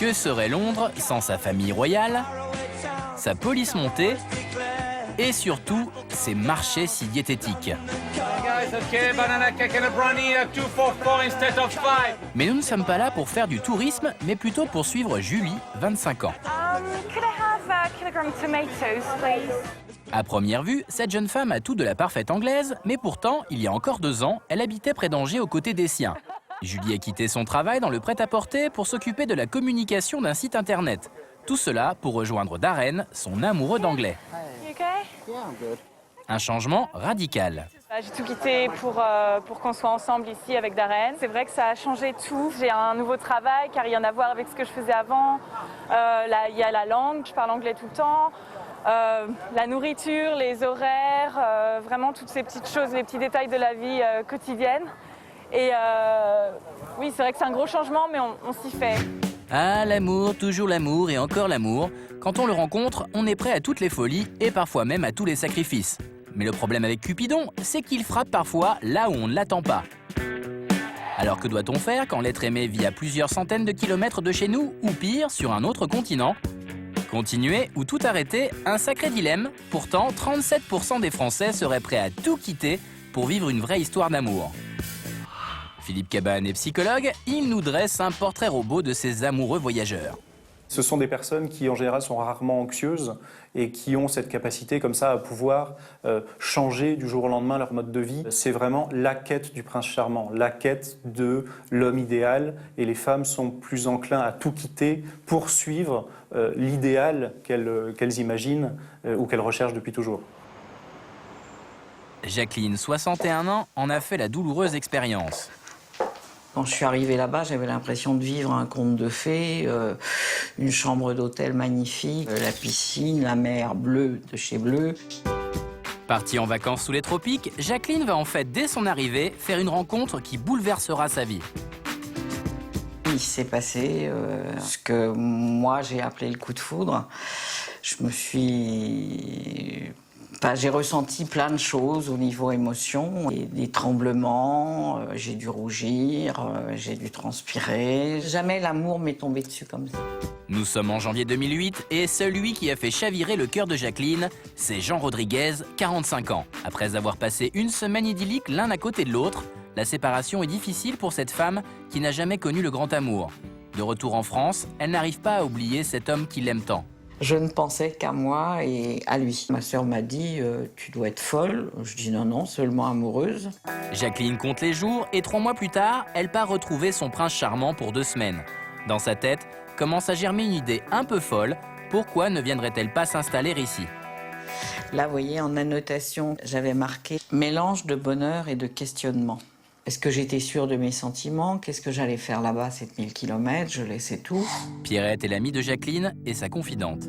Que serait Londres sans sa famille royale, sa police montée et surtout ses marchés si diététiques? Mais nous ne sommes pas là pour faire du tourisme, mais plutôt pour suivre Julie, 25 ans. À première vue, cette jeune femme a tout de la parfaite anglaise, mais pourtant, il y a encore 2 ans, elle habitait près d'Angers aux côtés des siens. Julie a quitté son travail dans le prêt-à-porter pour s'occuper de la communication d'un site internet. Tout cela pour rejoindre Darren, son amoureux d'anglais. Un changement radical. J'ai tout quitté pour qu'on soit ensemble ici avec Darren. C'est vrai que ça a changé tout. J'ai un nouveau travail qui n'a rien à voir avec ce que je faisais avant. Il y a la langue, je parle anglais tout le temps. La nourriture, les horaires, vraiment toutes ces petites choses, les petits détails de la vie quotidienne. Et oui, c'est vrai que c'est un gros changement, mais on s'y fait. Ah, l'amour, toujours l'amour et encore l'amour. Quand on le rencontre, on est prêt à toutes les folies et parfois même à tous les sacrifices. Mais le problème avec Cupidon, c'est qu'il frappe parfois là où on ne l'attend pas. Alors que doit-on faire quand l'être aimé vit à plusieurs centaines de kilomètres de chez nous, ou pire, sur un autre continent? Continuer ou tout arrêter, un sacré dilemme. Pourtant, 37% des Français seraient prêts à tout quitter pour vivre une vraie histoire d'amour. Philippe Cabane est psychologue, il nous dresse un portrait robot de ces amoureux voyageurs. Ce sont des personnes qui, en général, sont rarement anxieuses et qui ont cette capacité comme ça à pouvoir changer du jour au lendemain leur mode de vie. C'est vraiment la quête du prince charmant, la quête de l'homme idéal. Et les femmes sont plus enclins à tout quitter pour suivre l'idéal qu'elles imaginent ou qu'elles recherchent depuis toujours. Jacqueline, 61 ans, en a fait la douloureuse expérience. Quand je suis arrivée là-bas, j'avais l'impression de vivre un conte de fées, une chambre d'hôtel magnifique, la piscine, la mer bleue de chez Bleu. Partie en vacances sous les tropiques, Jacqueline va en fait, dès son arrivée, faire une rencontre qui bouleversera sa vie. Il s'est passé ce que moi j'ai appelé le coup de foudre. J'ai ressenti plein de choses au niveau émotion, des tremblements, j'ai dû rougir, j'ai dû transpirer. Jamais l'amour m'est tombé dessus comme ça. Nous sommes en janvier 2008 et celui qui a fait chavirer le cœur de Jacqueline, c'est Jean Rodriguez, 45 ans. Après avoir passé une semaine idyllique l'un à côté de l'autre, la séparation est difficile pour cette femme qui n'a jamais connu le grand amour. De retour en France, elle n'arrive pas à oublier cet homme qui l'aime tant. Je ne pensais qu'à moi et à lui. Ma sœur m'a dit tu dois être folle. Je dis non, seulement amoureuse. Jacqueline compte les jours et 3 mois plus tard, elle part retrouver son prince charmant pour 2 semaines. Dans sa tête, commence à germer une idée un peu folle. Pourquoi ne viendrait-elle pas s'installer ici? Là, vous voyez, en annotation, j'avais marqué mélange de bonheur et de questionnement. Est-ce que j'étais sûre de mes sentiments? Qu'est-ce que j'allais faire là-bas, 7000 km? Je laissais tout. Pierrette est l'amie de Jacqueline et sa confidente.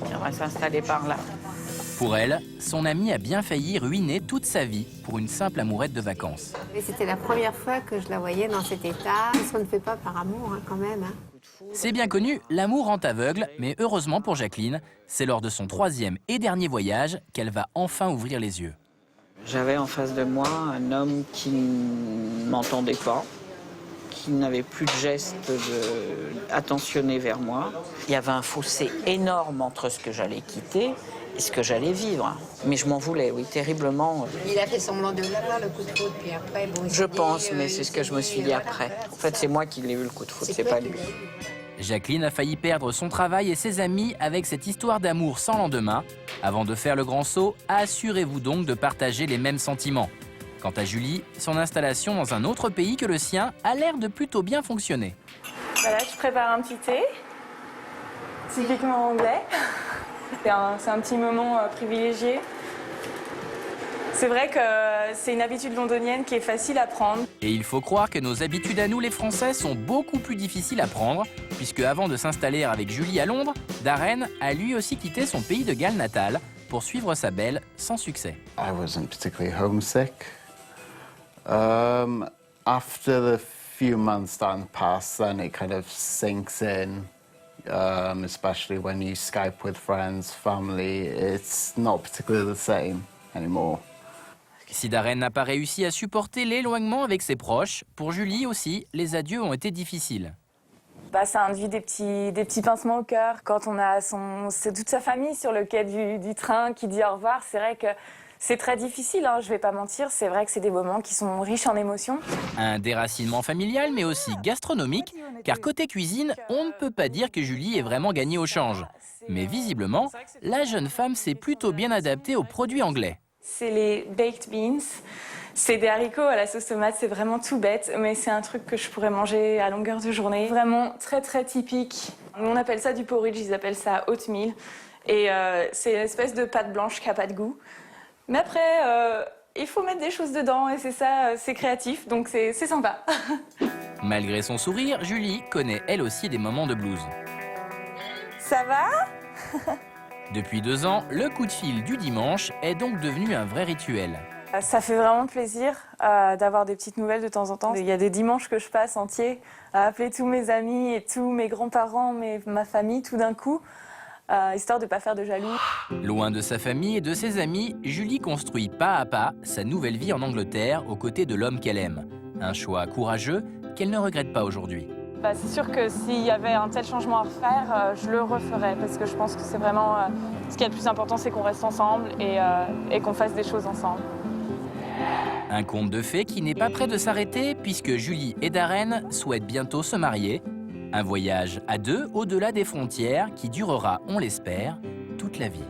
On va s'installer par là. Pour elle, son amie a bien failli ruiner toute sa vie pour une simple amourette de vacances. Et c'était la première fois que je la voyais dans cet état. Ça ne fait pas par amour, hein, quand même. C'est bien connu, l'amour rend aveugle, mais heureusement pour Jacqueline, c'est lors de son 3e et dernier voyage qu'elle va enfin ouvrir les yeux. J'avais en face de moi un homme qui ne m'entendait pas, qui n'avait plus de gestes attentionnés vers moi. Il y avait un fossé énorme entre ce que j'allais quitter et ce que j'allais vivre. Mais je m'en voulais, oui, terriblement. Il a fait semblant de l'avoir, le coup de foudre, puis après... Bon, je pense, mais c'est ce que je me suis dit après. En fait, c'est moi qui l'ai eu le coup de foudre, c'est pas lui. Jacqueline a failli perdre son travail et ses amis avec cette histoire d'amour sans lendemain. Avant de faire le grand saut, assurez-vous donc de partager les mêmes sentiments. Quant à Julie, son installation dans un autre pays que le sien a l'air de plutôt bien fonctionner. Voilà, je prépare un petit thé, typiquement anglais. C'est un petit moment privilégié. C'est vrai que c'est une habitude londonienne qui est facile à prendre. Et il faut croire que nos habitudes à nous, les Français, sont beaucoup plus difficiles à prendre, puisque avant de s'installer avec Julie à Londres, Darren a lui aussi quitté son pays de Galles natal pour suivre sa belle sans succès. I wasn't particularly homesick. After the few months down the pass, then it kind of sinks in. Especially when you Skype with friends, family, it's not particularly the same anymore. Si Darren n'a pas réussi à supporter l'éloignement avec ses proches, pour Julie aussi, les adieux ont été difficiles. Ça induit des petits pincements au cœur. Quand on a c'est toute sa famille sur le quai du train qui dit au revoir, c'est vrai que c'est très difficile, hein, je vais pas mentir, c'est vrai que c'est des moments qui sont riches en émotions. Un déracinement familial, mais aussi gastronomique, car côté cuisine, on ne peut pas dire que Julie ait vraiment gagné au change. Mais visiblement, la jeune femme s'est plutôt bien adaptée aux produits anglais. C'est les baked beans. C'est des haricots à la sauce tomate, c'est vraiment tout bête, mais c'est un truc que je pourrais manger à longueur de journée. Vraiment très très typique. On appelle ça du porridge, ils appellent ça oatmeal. Et c'est une espèce de pâte blanche qui n'a pas de goût. Mais après, il faut mettre des choses dedans et c'est ça, c'est créatif, donc c'est sympa. Malgré son sourire, Julie connaît elle aussi des moments de blues. Ça va? Depuis 2 ans, le coup de fil du dimanche est donc devenu un vrai rituel. Ça fait vraiment plaisir d'avoir des petites nouvelles de temps en temps. Il y a des dimanches que je passe entiers à appeler tous mes amis et tous mes grands-parents, ma famille tout d'un coup, histoire de ne pas faire de jaloux. Loin de sa famille et de ses amis, Julie construit pas à pas sa nouvelle vie en Angleterre aux côtés de l'homme qu'elle aime. Un choix courageux qu'elle ne regrette pas aujourd'hui. C'est sûr que s'il y avait un tel changement à refaire, je le referais parce que je pense que c'est vraiment ce qui est le plus important, c'est qu'on reste ensemble et qu'on fasse des choses ensemble. Un conte de fées qui n'est pas prêt de s'arrêter puisque Julie et Darren souhaitent bientôt se marier. Un voyage à deux au-delà des frontières qui durera, on l'espère, toute la vie.